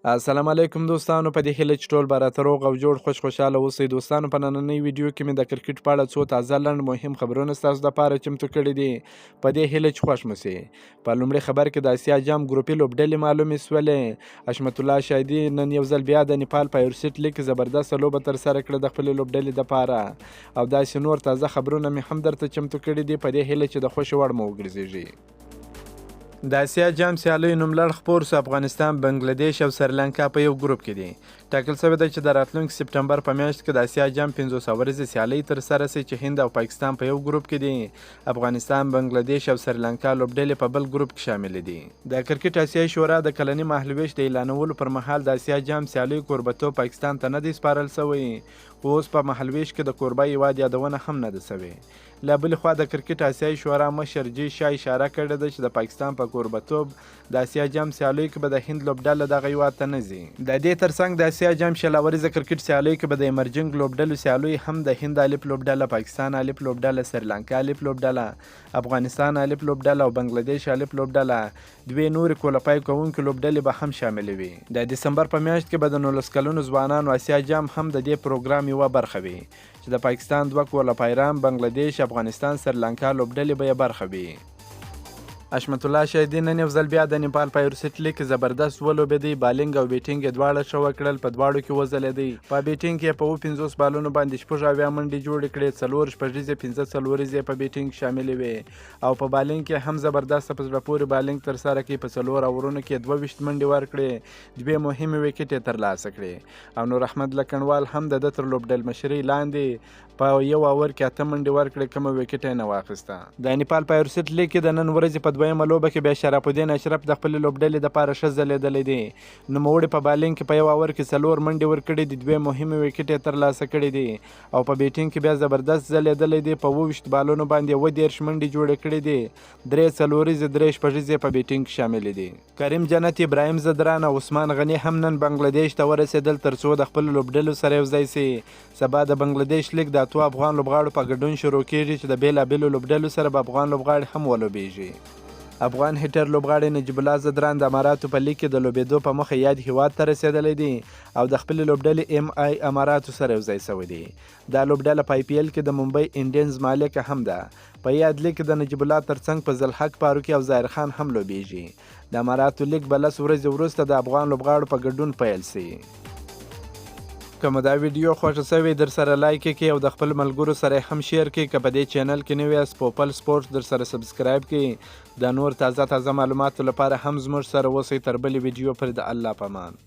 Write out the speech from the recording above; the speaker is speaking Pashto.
السلام علیکم دوستانو، په دې هیله چې ټول به راته روغ او جوړ خوشحاله اوسئ. دوستانو، په نننۍ ویډیو کې مې د کرکټ په اړه څو تازه لنډ مهم خبرونه ستاسو دپاره چمتو کړي دي، په دې هیله چې خوښ مو سي. په لومړي خبر کې د اسیا جام ګروپي لوبډلې معلومې سولې. حشمت الله شاهدي نن یو ځل بیا د نیپال په یورسټ لیګ کې زبردسته لوبه ترسره کړه د خپلې لوبډلې دپاره، او داسې نور تازه خبرونه مې هم درته چمتو کړي دي، په دې هیله چې د خوښې وړ مو وګرځېږي. د اسیا جام سیالیو نوملړ خپور سو. افغانستان، بنګلادیش او سریلانکا په یو ګروپ کې دي. ټاکل شوې ده چې د راتلونکي سپټمبر په میاشت کې د اسیا جام 500 ورځې سیالۍ ترسره شي چې هند او پاکستان په یو ګروپ کې دي. افغانستان، بنګلادیش او سریلانکا لوبډلې په بل ګروپ کې شامل دي. د کرکټ اسیایي شورا د کلني مهالویش د اعلانولو پر مهال د اسیا جام سیالیو کوربتوب پاکستان ته نه دی سپارل شوی، خو اوس په مهالویش کې د کوربه هیواد یادونه هم نه ده شوې. له بلې خوا د کرکټ اسیایي شورا مشر جی شاه اشاره کړې ده چې د پاکستان په کوربتوب د اسیا جام سیالیو کې به د هند لوبډله دغه هیواد ته نه ځي. د دې ترڅنګ د اسیا جام 16 ورځې کرکټ سیالیو کې به د ایمرجنګ لوبډلو سیالیو هم د هند الف لوبډله، پاکستان الف لوبډله، سریلانکا الف لوبډله، افغانستان الف لوبډله او بنګلادیش الف لوبډله، دوې نورې کوالیفای کوونکې لوبډلې به هم شاملې وي. د دسمبر په میاشت کې به د 19 کلونو ځوانانو اسیا جام هم د دې پروګرام یوه برخه وي چې د پاکستان 2 کوالیفایران، بنګلادیش، افغانستان، سریلانکا لوبډلې به یې برخه وي. حشمت الله شاهدي نن یو ځل بیا د نیپال په یورسټ لیګ کې زبردست ولوبېدی. بالینګ او بیټینګ یې دواړه ښه وکړل، په دواړو کې وځلېدی. په بیټینګ کې په 50 بالونو باندې 6 منډې جوړې کړې، 4 شپږیزې، 15 څلوریزې په بیټینګ شاملې وې، او په بالینګ کې هم زبردسته په زړه پورې بالینګ ترسره کړي. په 4 اورونو کې 22 منډې ورکړې، 2 مهمې ویکټ یې ترلاسه کړې، او نور احمد لکنوال هم د ده تر لوبډل مشرۍ لاندې په 1 اور کې 8 منډې ورکړې، کومه ویکټ یې نه واخیسته. د نیپال په یورسټ لیګ کې د نن ورځې په دویمه لوبه کې بیا شرف الدین اشرف د خپلې لوبډلې دپاره ښه ځلېدلی دی. نوموړي په بالینګ کې په 1 اور کې 4 منډې ورکړې دي، 2 مهمې ویکټ یې ترلاسه کړي دي، او په بیټینګ کې بیا زبردست ځلېدلی دی. په 22 بالونو باندې 13 منډې جوړې کړي دي، 3 څلوریزې، 3 شپږیزې په بیټینګ کې شاملې دي. کریم جنت، ابراهیم زدران او عثمان غني هم نن بنګلادیش ته ورسېدل تر څو د خپلو لوبډلو سره یوځای سي. سبا د بنګلادیش لیګ د 8 افغان لوبغاړو په ګډون شروع کیږي چې د بېلابېلو لوبډلو سره به افغان لوبغاړي هم ولوبېږي. افغان هیټر لوبغاړی نجیب الله زدران د اماراتو په لیګ کې د لوبېدو په موخه یاد هیواد ته رسېدلی دی او د خپلې لوبډلې MI اماراتو سره یوځای شوی دی. دا لوبډله په IPL کې د ممبئی انډینز مالکه هم ده. په یاد لیګ کې د نجیب الله ترڅنګ په ضلحق فاروقي او ظاهر خان هم لوبېږي. د اماراتو لیګ به 10 ورځې وروسته د افغان لوبغاړو په ګډون پیل شي. که مو دا ویډیو خوښه شوې در سره لایک کړئ او د خپل ملګرو سره هم شیر کړئ. که په دې چینل کې نوی یاست پوپل سپورټس در سره سبسکرایب کړئ. د نور تازه معلوماتو لپاره هم زموږ سره اوسئ. تر بلې ویډیو پورې د الله په امان.